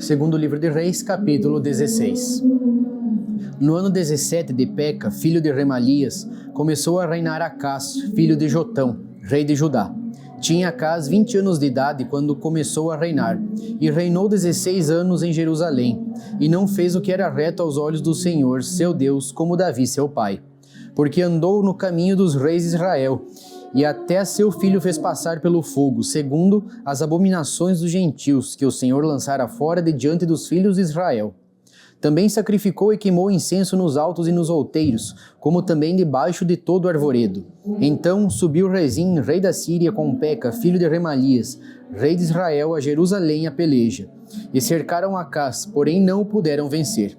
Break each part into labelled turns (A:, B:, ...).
A: Segundo livro de Reis, capítulo 16. No ano 17 de Peca, filho de Remalias, começou a reinar Acás, filho de Jotão, rei de Judá. Tinha Acás 20 anos de idade quando começou a reinar, e reinou 16 anos em Jerusalém, e não fez o que era reto aos olhos do Senhor, seu Deus, como Davi, seu pai. Porque andou no caminho dos reis de Israel, e até seu filho fez passar pelo fogo, segundo as abominações dos gentios, que o Senhor lançara fora de diante dos filhos de Israel. Também sacrificou e queimou incenso nos altos e nos outeiros, como também debaixo de todo o arvoredo. Então subiu Rezim, rei da Síria, com Peca, filho de Remalias, rei de Israel, a Jerusalém a peleja. E cercaram Acás, porém não o puderam vencer.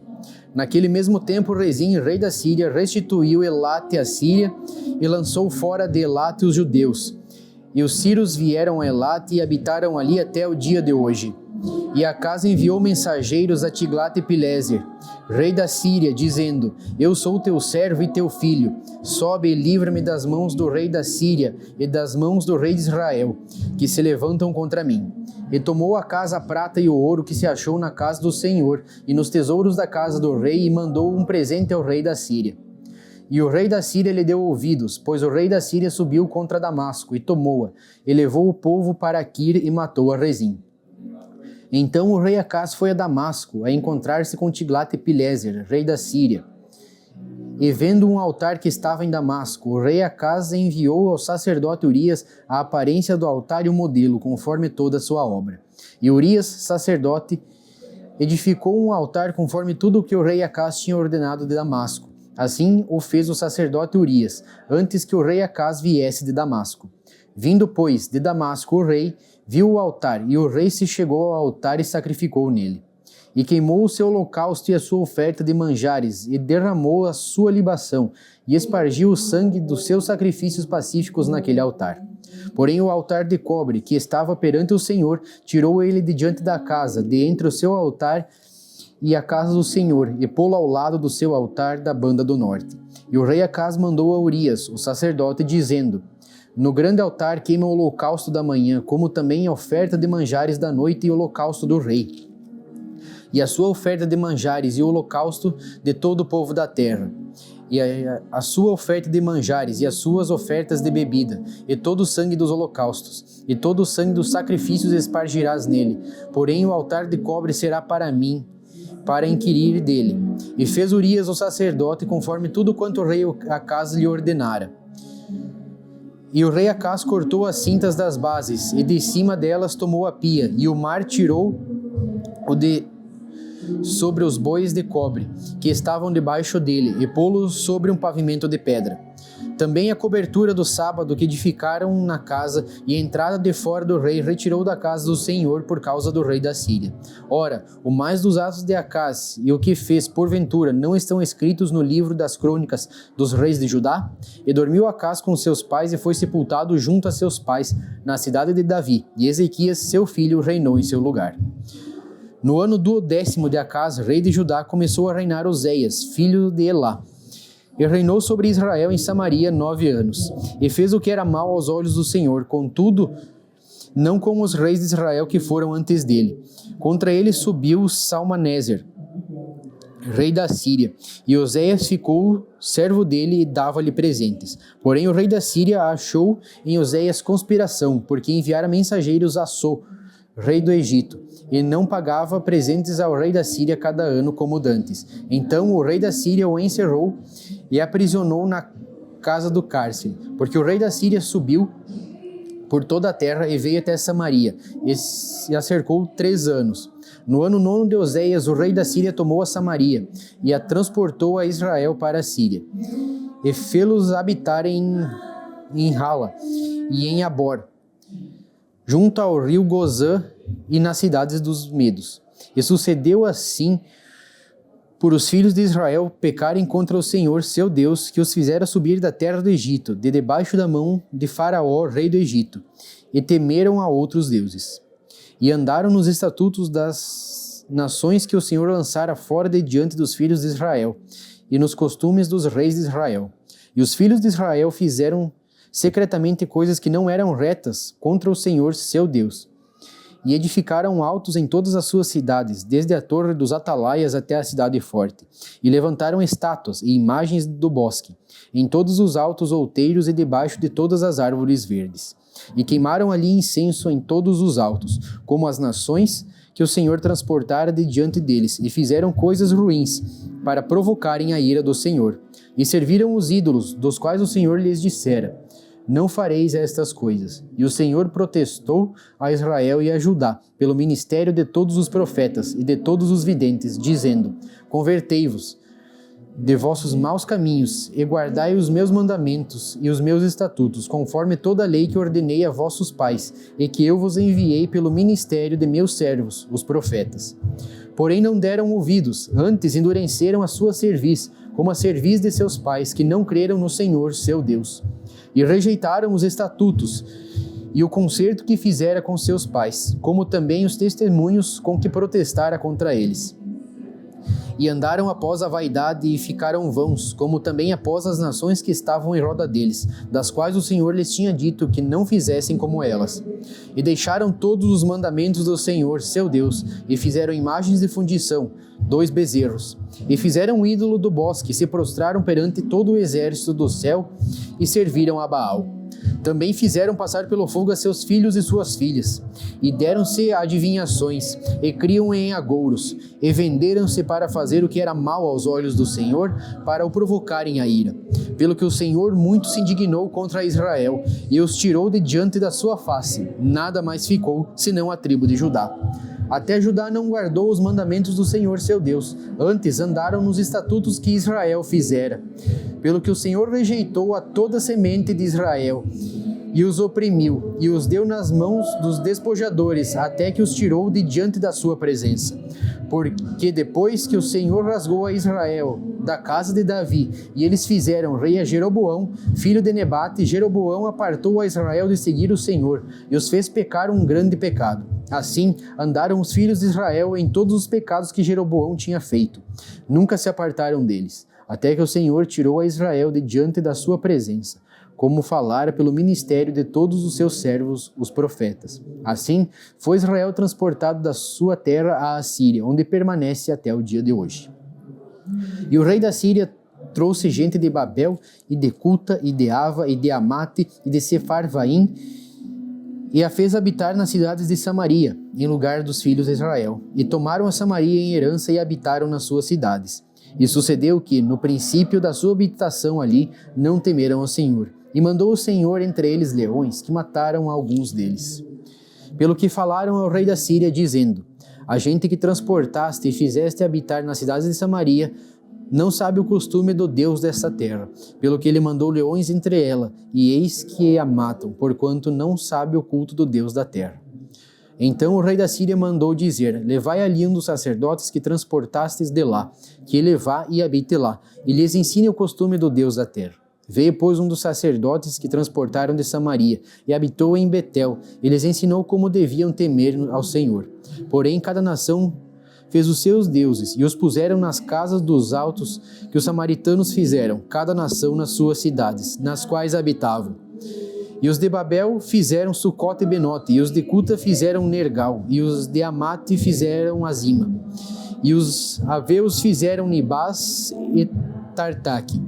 A: Naquele mesmo tempo, Rezim, rei da Síria, restituiu Elate à Síria e lançou fora de Elate os judeus. E os sírios vieram a Elate e habitaram ali até o dia de hoje. E Acás enviou mensageiros a Tiglat-Pileser, rei da Síria, dizendo: Eu sou teu servo e teu filho. Sobe e livra-me das mãos do rei da Síria e das mãos do rei de Israel, que se levantam contra mim. E tomou Acás a prata e o ouro que se achou na casa do Senhor e nos tesouros da casa do rei, e mandou um presente ao rei da Síria. E o rei da Síria lhe deu ouvidos, pois o rei da Síria subiu contra Damasco e tomou-a, e levou o povo para Quir e matou a Rezim. Então o rei Acás foi a Damasco a encontrar-se com Tiglat-Pileser, rei da Síria. E vendo um altar que estava em Damasco, o rei Acás enviou ao sacerdote Urias a aparência do altar e o modelo, conforme toda a sua obra. E Urias, sacerdote, edificou um altar conforme tudo o que o rei Acás tinha ordenado de Damasco. Assim o fez o sacerdote Urias, antes que o rei Acás viesse de Damasco. Vindo, pois, de Damasco o rei, viu o altar, e o rei se chegou ao altar e sacrificou nele. E queimou o seu holocausto e a sua oferta de manjares, e derramou a sua libação, e espargiu o sangue dos seus sacrifícios pacíficos naquele altar. Porém o altar de cobre, que estava perante o Senhor, tirou ele de diante da casa, de entre o seu altar e a casa do Senhor, e pô-lo ao lado do seu altar da banda do norte. E o rei Acás mandou a Urias, o sacerdote, dizendo: No grande altar queima o holocausto da manhã, como também a oferta de manjares da noite e o holocausto do rei. E a sua oferta de manjares e o holocausto de todo o povo da terra. E a sua oferta de manjares e as suas ofertas de bebida, e todo o sangue dos holocaustos, e todo o sangue dos sacrifícios espargirás nele. Porém o altar de cobre será para mim, para inquirir dele. E fez Urias o sacerdote conforme tudo quanto o rei Acás lhe ordenara. E o rei Acás cortou as cintas das bases, e de cima delas tomou a pia, e o mar tirou sobre os bois de cobre, que estavam debaixo dele, e pô-los sobre um pavimento de pedra. Também a cobertura do sábado que edificaram na casa, e a entrada de fora do rei retirou da casa do Senhor por causa do rei da Síria. Ora, o mais dos atos de Acás e o que fez, porventura, não estão escritos no livro das crônicas dos reis de Judá? E dormiu Acás com seus pais e foi sepultado junto a seus pais, na cidade de Davi, e Ezequias, seu filho, reinou em seu lugar. No ano 10º de Acás, rei de Judá, começou a reinar Oséias, filho de Elá. E reinou sobre Israel em Samaria 9 anos, e fez o que era mal aos olhos do Senhor, contudo, não como os reis de Israel que foram antes dele. Contra ele subiu Salmaneser, rei da Síria, e Oséias ficou servo dele e dava-lhe presentes. Porém o rei da Síria achou em Oséias conspiração, porque enviara mensageiros a So, rei do Egito, e não pagava presentes ao rei da Síria cada ano como dantes. Então o rei da Síria o encerrou e aprisionou na casa do cárcere, porque o rei da Síria subiu por toda a terra e veio até Samaria, e a cercou 3 anos. No ano 9º de Oséias, o rei da Síria tomou a Samaria, e a transportou a Israel para a Síria, e fê-los habitar em Hala e em Abor, junto ao rio Gozã e nas cidades dos Medos. E sucedeu assim por os filhos de Israel pecarem contra o Senhor, seu Deus, que os fizera subir da terra do Egito, de debaixo da mão de Faraó, rei do Egito, e temeram a outros deuses. E andaram nos estatutos das nações que o Senhor lançara fora de diante dos filhos de Israel, e nos costumes dos reis de Israel. E os filhos de Israel fizeram secretamente coisas que não eram retas contra o Senhor, seu Deus. e edificaram altos em todas as suas cidades, desde a torre dos atalaias até a cidade forte, e levantaram estátuas e imagens do bosque, em todos os altos outeiros e debaixo de todas as árvores verdes. E queimaram ali incenso em todos os altos, como as nações que o Senhor transportara de diante deles, e fizeram coisas ruins, para provocarem a ira do Senhor. E serviram os ídolos, dos quais o Senhor lhes dissera: não fareis estas coisas. E o Senhor protestou a Israel e a Judá, pelo ministério de todos os profetas e de todos os videntes, dizendo: convertei-vos de vossos maus caminhos, e guardai os meus mandamentos e os meus estatutos, conforme toda a lei que ordenei a vossos pais, e que eu vos enviei pelo ministério de meus servos, os profetas. Porém não deram ouvidos, antes endureceram a sua cerviz, como a cerviz de seus pais, que não creram no Senhor, seu Deus. E rejeitaram os estatutos e o concerto que fizera com seus pais, como também os testemunhos com que protestara contra eles. E andaram após a vaidade e ficaram vãos, como também após as nações que estavam em roda deles, das quais o Senhor lhes tinha dito que não fizessem como elas. E deixaram todos os mandamentos do Senhor, seu Deus, e fizeram imagens de fundição, 2 bezerros. E fizeram um ídolo do bosque, e se prostraram perante todo o exército do céu, e serviram a Baal. Também fizeram passar pelo fogo a seus filhos e suas filhas, e deram-se adivinhações, e criam em agouros, e venderam-se para fazer o que era mal aos olhos do Senhor, para o provocarem a ira. Pelo que o Senhor muito se indignou contra Israel, e os tirou de diante da sua face. Nada mais ficou, senão a tribo de Judá. Até Judá não guardou os mandamentos do Senhor seu Deus, antes andaram nos estatutos que Israel fizera. Pelo que o Senhor rejeitou a toda a semente de Israel, e os oprimiu, e os deu nas mãos dos despojadores, até que os tirou de diante da sua presença. Porque depois que o Senhor rasgou a Israel da casa de Davi, e eles fizeram rei a Jeroboão, filho de Nebate, Jeroboão apartou a Israel de seguir o Senhor, e os fez pecar um grande pecado. Assim, andaram os filhos de Israel em todos os pecados que Jeroboão tinha feito. Nunca se apartaram deles, até que o Senhor tirou a Israel de diante da sua presença, como falara pelo ministério de todos os seus servos, os profetas. Assim, foi Israel transportado da sua terra à Assíria, onde permanece até o dia de hoje. E o rei da Síria trouxe gente de Babel, e de Cuta, e de Ava, e de Amate, e de Sefarvaim, e a fez habitar nas cidades de Samaria, em lugar dos filhos de Israel. E tomaram a Samaria em herança e habitaram nas suas cidades. E sucedeu que, no princípio da sua habitação ali, não temeram ao Senhor. E mandou o Senhor entre eles leões, que mataram alguns deles. Pelo que falaram ao rei da Síria, dizendo: a gente que transportaste e fizeste habitar nas cidades de Samaria, não sabe o costume do Deus dessa terra, pelo que ele mandou leões entre ela, e eis que a matam, porquanto não sabe o culto do Deus da terra. Então o rei da Síria mandou dizer: levai ali um dos sacerdotes que transportastes de lá, que ele vá e habite lá, e lhes ensine o costume do Deus da terra. Veio, pois, um dos sacerdotes que transportaram de Samaria, e habitou em Betel, e lhes ensinou como deviam temer ao Senhor. Porém, cada nação fez os seus deuses, e os puseram nas casas dos altos que os samaritanos fizeram, cada nação nas suas cidades, nas quais habitavam. E os de Babel fizeram Sucote e Benote, e os de Cuta fizeram Nergal, e os de Amate fizeram Azima, e os aveus fizeram Nibás e Tartaque.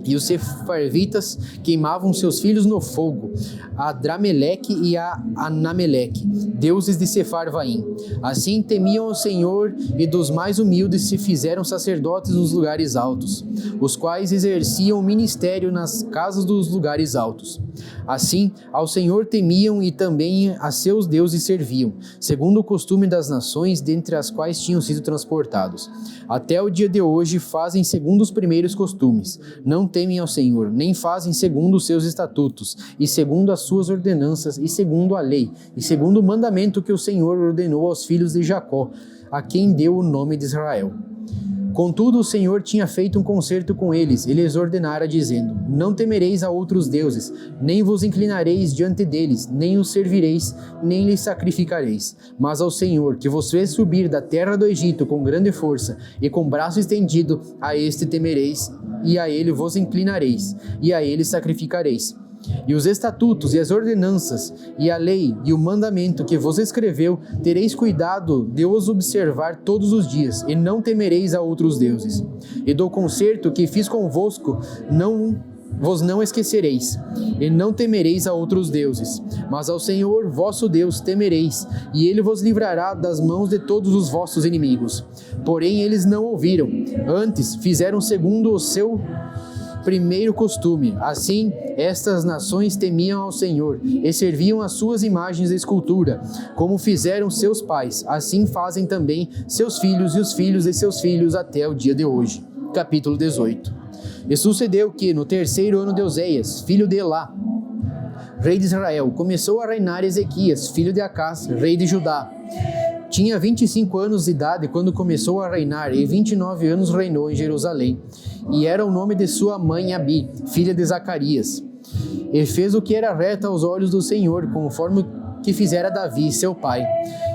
A: E os sefarvitas queimavam seus filhos no fogo, a Adrameleque e a Anameleque, deuses de Sefarvaim. Assim temiam o Senhor, e dos mais humildes se fizeram sacerdotes nos lugares altos, os quais exerciam o ministério nas casas dos lugares altos. Assim, ao Senhor temiam e também a seus deuses serviam, segundo o costume das nações dentre as quais tinham sido transportados. Até o dia de hoje fazem segundo os primeiros costumes, não temem ao Senhor, nem fazem segundo os seus estatutos, e segundo as suas ordenanças, e segundo a lei, e segundo o mandamento que o Senhor ordenou aos filhos de Jacó, a quem deu o nome de Israel. Contudo, o Senhor tinha feito um concerto com eles, e lhes ordenara, dizendo: não temereis a outros deuses, nem vos inclinareis diante deles, nem os servireis, nem lhes sacrificareis. Mas ao Senhor, que vos fez subir da terra do Egito com grande força, e com braço estendido, a este temereis, e a ele vos inclinareis, e a ele sacrificareis. E os estatutos e as ordenanças e a lei e o mandamento que vos escreveu, tereis cuidado de os observar todos os dias, e não temereis a outros deuses. E do concerto que fiz convosco, vos não esquecereis, e não temereis a outros deuses, mas ao Senhor vosso Deus temereis, e Ele vos livrará das mãos de todos os vossos inimigos. Porém eles não ouviram, antes fizeram segundo o seu primeiro costume. Assim, estas nações temiam ao Senhor e serviam as suas imagens de escultura, como fizeram seus pais. Assim fazem também seus filhos e os filhos de seus filhos até o dia de hoje. Capítulo 18. E sucedeu que, no terceiro ano de Oséias, filho de Elá, rei de Israel, começou a reinar Ezequias, filho de Acás, rei de Judá. Tinha 25 anos de idade quando começou a reinar, e 29 anos reinou em Jerusalém. E era o nome de sua mãe Abi, filha de Zacarias. E fez o que era reto aos olhos do Senhor, conforme que fizera Davi, seu pai.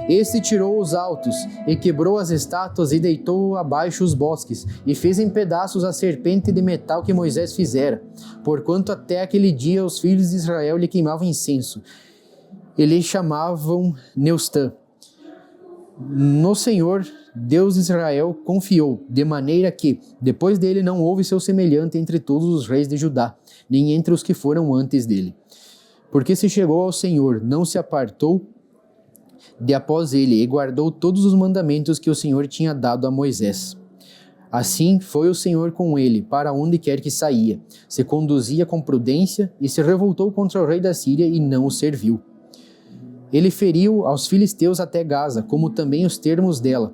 A: Este tirou os altos, e quebrou as estátuas, e deitou abaixo os bosques, e fez em pedaços a serpente de metal que Moisés fizera, porquanto até aquele dia os filhos de Israel lhe queimavam incenso, e lhe chamavam Neustã. No Senhor, Deus de Israel, confiou, de maneira que, depois dele, não houve seu semelhante entre todos os reis de Judá, nem entre os que foram antes dele. Porque se chegou ao Senhor, não se apartou de após ele, e guardou todos os mandamentos que o Senhor tinha dado a Moisés. Assim foi o Senhor com ele, para onde quer que saía. Se conduzia com prudência, e se revoltou contra o rei da Síria, e não o serviu. Ele feriu aos filisteus até Gaza, como também os termos dela,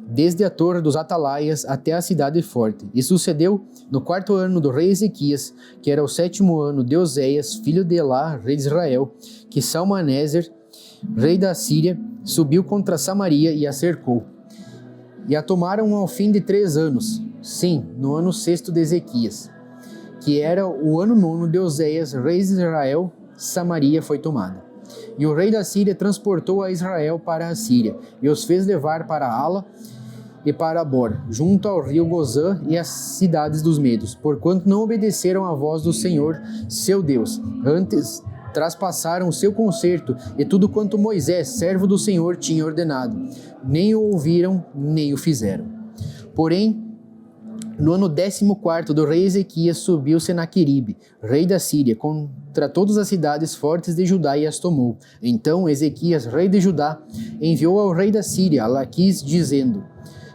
A: desde a torre dos atalaias até a cidade forte. E sucedeu no 4º ano do rei Ezequias, que era o 7º ano de Oséias, filho de Elá, rei de Israel, que Salmaneser, rei da Síria, subiu contra Samaria e a cercou. E a tomaram ao fim de 3 anos, sim, no ano 6º de Ezequias, que era o ano 9º de Oséias, rei de Israel. Samaria foi tomada. E o rei da Síria transportou a Israel para a Síria, e os fez levar para Ala e para Bor, junto ao rio Gozã e as cidades dos Medos, porquanto não obedeceram à voz do Senhor, seu Deus. Antes traspassaram o seu concerto e tudo quanto Moisés, servo do Senhor, tinha ordenado. Nem o ouviram, nem o fizeram. Porém, no ano 14º do rei Ezequias, subiu Senaqueribe, rei da Síria, contra todas as cidades fortes de Judá, e as tomou. Então Ezequias, rei de Judá, enviou ao rei da Síria, a Laquis, dizendo: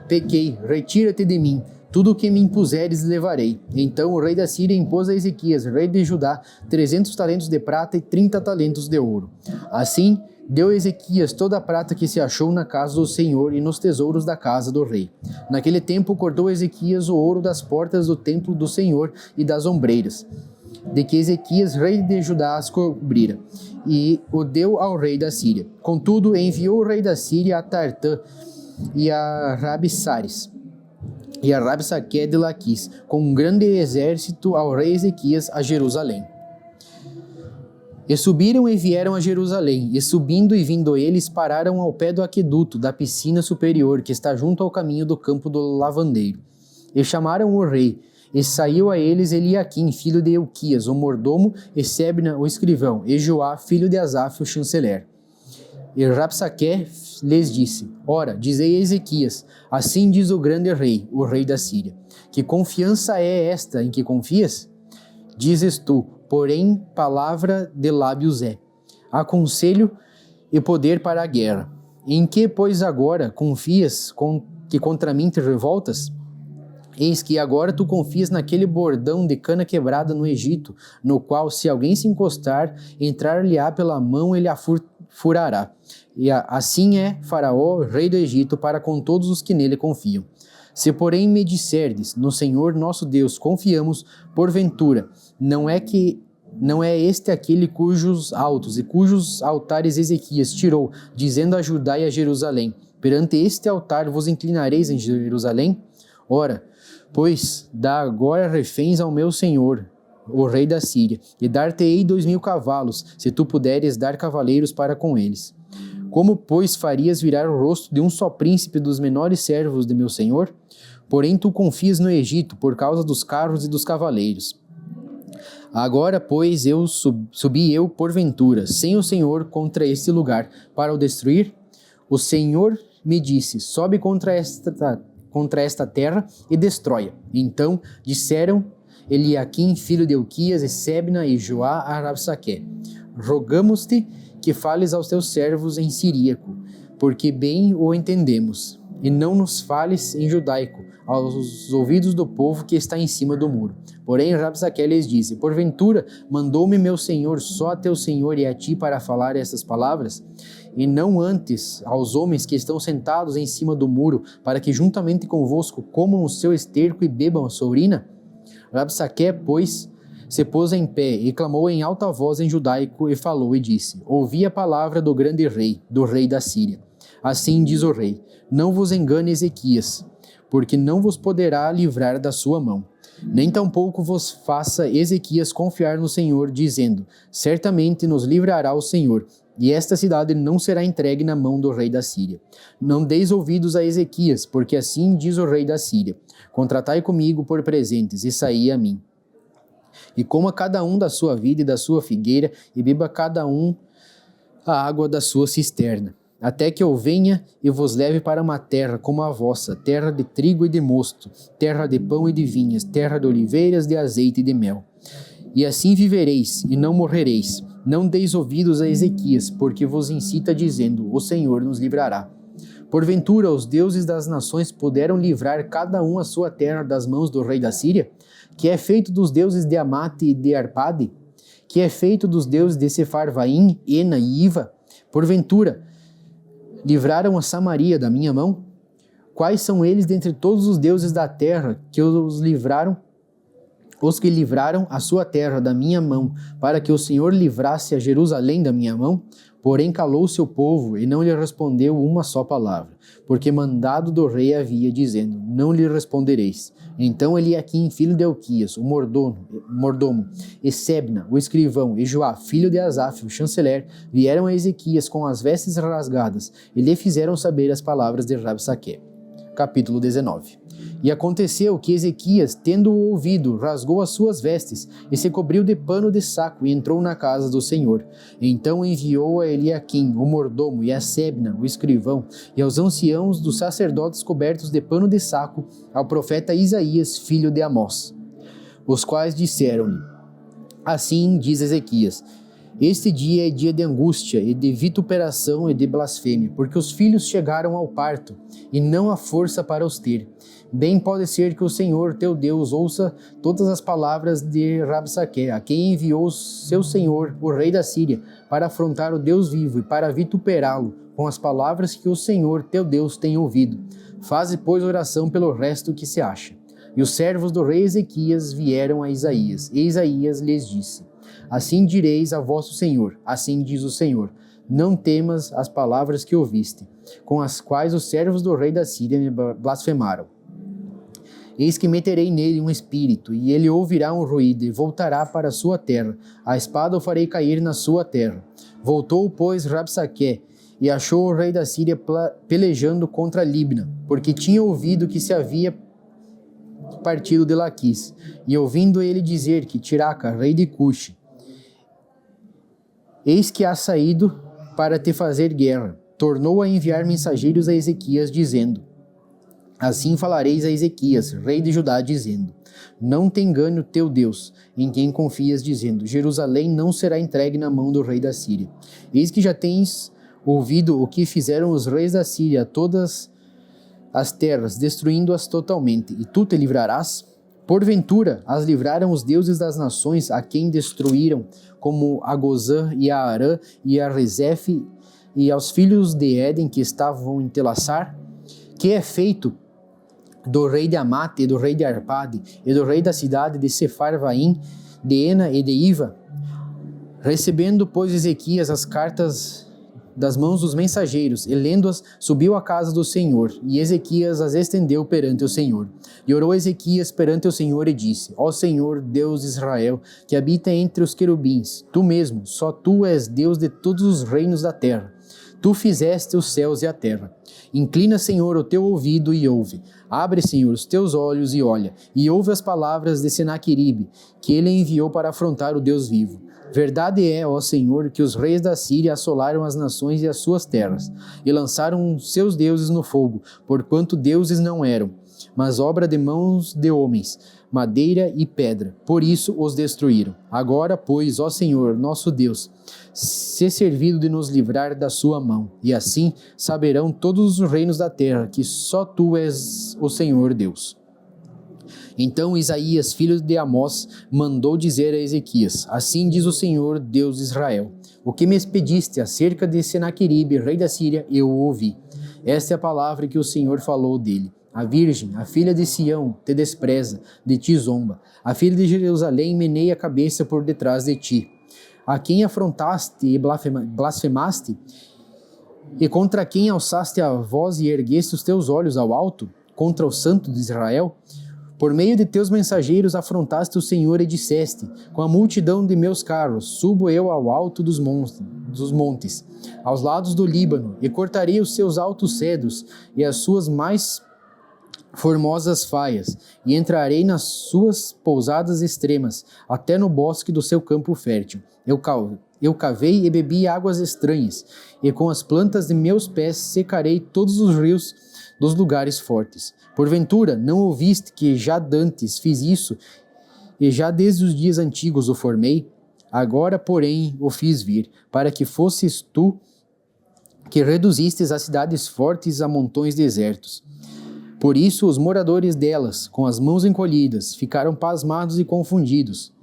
A: Pequei, retira-te de mim, tudo o que me impuseres levarei. Então o rei da Síria impôs a Ezequias, rei de Judá, 300 talentos de prata e 30 talentos de ouro. Assim, deu Ezequias toda a prata que se achou na casa do Senhor e nos tesouros da casa do rei. Naquele tempo cortou Ezequias o ouro das portas do templo do Senhor e das ombreiras, de que Ezequias, rei de Judá, as cobrira, e o deu ao rei da Síria. Contudo, enviou o rei da Síria a Tartã e a Rabsaris, e a Rabsaque de Laquis, com um grande exército ao rei Ezequias a Jerusalém. E subiram e vieram a Jerusalém, e subindo e vindo eles, pararam ao pé do aqueduto da piscina superior, que está junto ao caminho do campo do lavandeiro. E chamaram o rei, e saiu a eles Eliaquim, filho de Euquias, o mordomo, e Sebna, o escrivão, e Joá, filho de Asaf, o chanceler. E Rabsaque lhes disse: Ora, dizei a Ezequias, assim diz o grande rei, o rei da Síria, que confiança é esta em que confias? Dizes tu, porém palavra de lábios é. Há conselho e poder para a guerra. Em que, pois, agora confias que contra mim te revoltas? Eis que agora tu confias naquele bordão de cana quebrada no Egito, no qual, se alguém se encostar, entrar-lhe-á pela mão, ele a furará. E assim é Faraó, rei do Egito, para com todos os que nele confiam. Se, porém, me disserdes, no Senhor nosso Deus confiamos, porventura, não é este aquele cujos altos e cujos altares Ezequias tirou, dizendo a Judá e a Jerusalém: perante este altar vos inclinareis em Jerusalém? Ora, pois, dá agora reféns ao meu senhor, o rei da Síria, e dar-te-ei 2000 cavalos, se tu puderes dar cavaleiros para com eles. Como, pois, farias virar o rosto de um só príncipe dos menores servos de meu senhor? Porém, tu confias no Egito por causa dos carros e dos cavaleiros. Agora, pois, subi eu, porventura, sem o Senhor contra este lugar, para o destruir? O Senhor me disse, sobe contra esta terra e destrói-a. Então disseram Eliaquim, filho de Hilquias, e Sebna e Joá a Rabsaque: rogamos-te que fales aos teus servos em siríaco, porque bem o entendemos, e não nos fales em judaico, aos ouvidos do povo que está em cima do muro. Porém Rabsaque lhes disse: porventura mandou-me meu senhor só a teu senhor e a ti para falar estas palavras? E não antes aos homens que estão sentados em cima do muro, para que juntamente convosco comam o seu esterco e bebam a sua urina? Rabsaque, pois, se pôs em pé e clamou em alta voz em judaico e falou e disse: ouvi a palavra do grande rei, do rei da Síria. Assim diz o rei: não vos engane Ezequias, porque não vos poderá livrar da sua mão. Nem tampouco vos faça Ezequias confiar no Senhor, dizendo: certamente nos livrará o Senhor, e esta cidade não será entregue na mão do rei da Síria. Não deis ouvidos a Ezequias, porque assim diz o rei da Síria: contratai comigo por presentes, e saí a mim. E coma cada um da sua vida e da sua figueira, e beba cada um a água da sua cisterna, até que eu venha e vos leve para uma terra como a vossa, terra de trigo e de mosto, terra de pão e de vinhas, terra de oliveiras, de azeite e de mel. E assim vivereis, e não morrereis. Não deis ouvidos a Ezequias, porque vos incita dizendo: o Senhor nos livrará. Porventura, os deuses das nações puderam livrar cada um a sua terra das mãos do rei da Síria? Que é feito dos deuses de Amate e de Arpade? Que é feito dos deuses de Sefarvaim, Ena e Iva? Porventura, livraram a Samaria da minha mão? Quais são eles dentre todos os deuses da terra que os que livraram a sua terra da minha mão, para que o Senhor livrasse a Jerusalém da minha mão? Porém calou-se o povo e não lhe respondeu uma só palavra, porque mandado do rei havia, dizendo: não lhe respondereis. Então Eliaquim, filho de Hilquias, o mordomo, e Sebna, o escrivão, e Joá, filho de Asaf, o chanceler, vieram a Ezequias com as vestes rasgadas e lhe fizeram saber as palavras de Rabsaque. Capítulo 19. E aconteceu que Ezequias, tendo-o ouvido, rasgou as suas vestes e se cobriu de pano de saco e entrou na casa do Senhor. Então enviou a Eliaquim, o mordomo, e a Sebna, o escrivão, e aos anciãos dos sacerdotes cobertos de pano de saco, ao profeta Isaías, filho de Amós, os quais disseram-lhe: assim diz Ezequias: este dia é dia de angústia e de vituperação e de blasfêmia, porque os filhos chegaram ao parto, e não há força para os ter. Bem pode ser que o Senhor teu Deus ouça todas as palavras de Rabsaque, a quem enviou seu senhor, o rei da Síria, para afrontar o Deus vivo e para vituperá-lo com as palavras que o Senhor teu Deus tem ouvido. Faze, pois, oração pelo resto que se acha. E os servos do rei Ezequias vieram a Isaías, e Isaías lhes disse: assim direis a vosso Senhor, assim diz o Senhor: não temas as palavras que ouviste, com as quais os servos do rei da Síria me blasfemaram. Eis que meterei nele um espírito, e ele ouvirá um ruído, e voltará para a sua terra. A espada o farei cair na sua terra. Voltou, pois, Rabsaque, e achou o rei da Síria pelejando contra Libna, porque tinha ouvido que se havia partido de Laquis, e ouvindo ele dizer que Tiraca, rei de Cuxi, eis que há saído para te fazer guerra, tornou a enviar mensageiros a Ezequias, dizendo: assim falareis a Ezequias, rei de Judá, dizendo: não te engane o teu Deus, em quem confias, dizendo: Jerusalém não será entregue na mão do rei da Síria. Eis que já tens ouvido o que fizeram os reis da Síria a todas as terras, destruindo-as totalmente, e tu te livrarás? Porventura, as livraram os deuses das nações, a quem destruíram, como a Gozã e a Arã e a Rezefe, e aos filhos de Éden que estavam em Telassar? Que é feito do rei de Amate, e do rei de Arpade, e do rei da cidade de Sefarvaim, de Ena e de Iva? Recebendo, pois, Ezequias as cartas das mãos dos mensageiros, e lendo-as, subiu à casa do Senhor, e Ezequias as estendeu perante o Senhor. E orou Ezequias perante o Senhor e disse: ó Senhor, Deus de Israel, que habita entre os querubins, tu mesmo, só tu és Deus de todos os reinos da terra. Tu fizeste os céus e a terra. Inclina, Senhor, o teu ouvido e ouve. Abre, Senhor, os teus olhos e olha, e ouve as palavras de Senaqueribe, que ele enviou para afrontar o Deus vivo. Verdade é, ó Senhor, que os reis da Síria assolaram as nações e as suas terras, e lançaram seus deuses no fogo, porquanto deuses não eram, mas obra de mãos de homens, madeira e pedra. Por isso os destruíram. Agora, pois, ó Senhor, nosso Deus, se servido de nos livrar da sua mão, e assim saberão todos os reinos da terra que só tu és o Senhor Deus. Então Isaías, filho de Amós, mandou dizer a Ezequias: Assim diz o Senhor, Deus de Israel: O que me pediste acerca de Senaqueribe, rei da Síria, eu ouvi. Esta é a palavra que o Senhor falou dele. A virgem, a filha de Sião, te despreza, de ti zomba. A filha de Jerusalém meneia a cabeça por detrás de ti. A quem afrontaste e blasfemaste, e contra quem alçaste a voz e ergueste os teus olhos ao alto, contra o Santo de Israel? Por meio de teus mensageiros afrontaste o Senhor e disseste: Com a multidão de meus carros subo eu ao alto dos montes, aos lados do Líbano, e cortarei os seus altos cedros e as suas mais formosas faias, e entrarei nas suas pousadas extremas, até no bosque do seu campo fértil. Eu cavei e bebi águas estranhas, e com as plantas de meus pés secarei todos os rios dos lugares fortes. Porventura, não ouviste que já dantes fiz isso, e já desde os dias antigos o formei? Agora, porém, o fiz vir, para que fosses tu que reduzistes as cidades fortes a montões desertos. Por isso, os moradores delas, com as mãos encolhidas, ficaram pasmados e confundidos.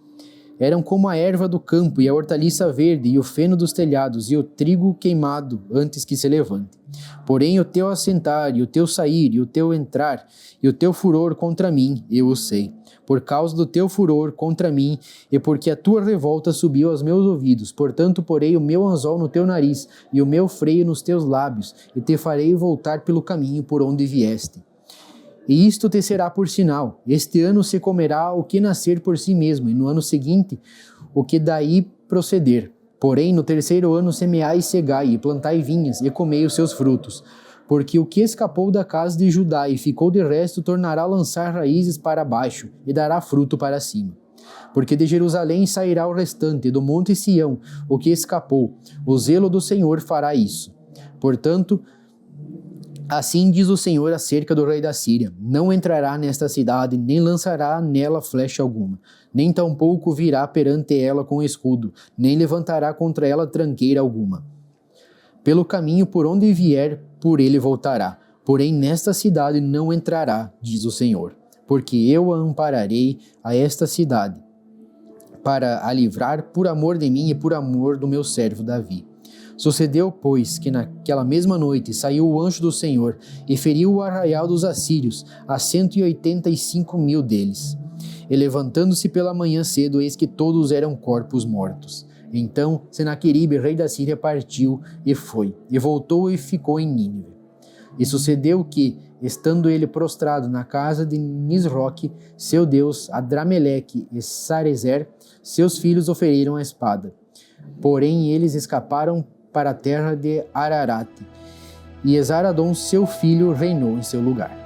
A: Eram como a erva do campo e a hortaliça verde e o feno dos telhados e o trigo queimado antes que se levante. Porém, o teu assentar e o teu sair e o teu entrar e o teu furor contra mim, eu o sei. Por causa do teu furor contra mim e porque a tua revolta subiu aos meus ouvidos, portanto porei o meu anzol no teu nariz e o meu freio nos teus lábios e te farei voltar pelo caminho por onde vieste. E isto te será por sinal: este ano se comerá o que nascer por si mesmo, e no ano seguinte o que daí proceder. Porém, no terceiro ano semeai e cegai, e plantai vinhas, e comei os seus frutos. Porque o que escapou da casa de Judá e ficou de resto tornará a lançar raízes para baixo, e dará fruto para cima. Porque de Jerusalém sairá o restante, e do monte Sião o que escapou. O zelo do Senhor fará isso. Portanto, assim diz o Senhor acerca do rei da Síria: não entrará nesta cidade, nem lançará nela flecha alguma, nem tampouco virá perante ela com escudo, nem levantará contra ela tranqueira alguma. Pelo caminho por onde vier, por ele voltará. Porém nesta cidade não entrará, diz o Senhor, porque eu a ampararei a esta cidade, para a livrar por amor de mim e por amor do meu servo Davi. Sucedeu, pois, que naquela mesma noite saiu o anjo do Senhor e feriu o arraial dos assírios, a 185.000 deles. E levantando-se pela manhã cedo, eis que todos eram corpos mortos. Então Senaqueribe, rei da Síria, partiu e foi, e voltou e ficou em Nínive. E sucedeu que, estando ele prostrado na casa de Nisroque, seu deus, Adrameleque e Sarezer, seus filhos o feriram a espada. Porém eles escaparam para a terra de Ararate, e Esaradom, seu filho, reinou em seu lugar.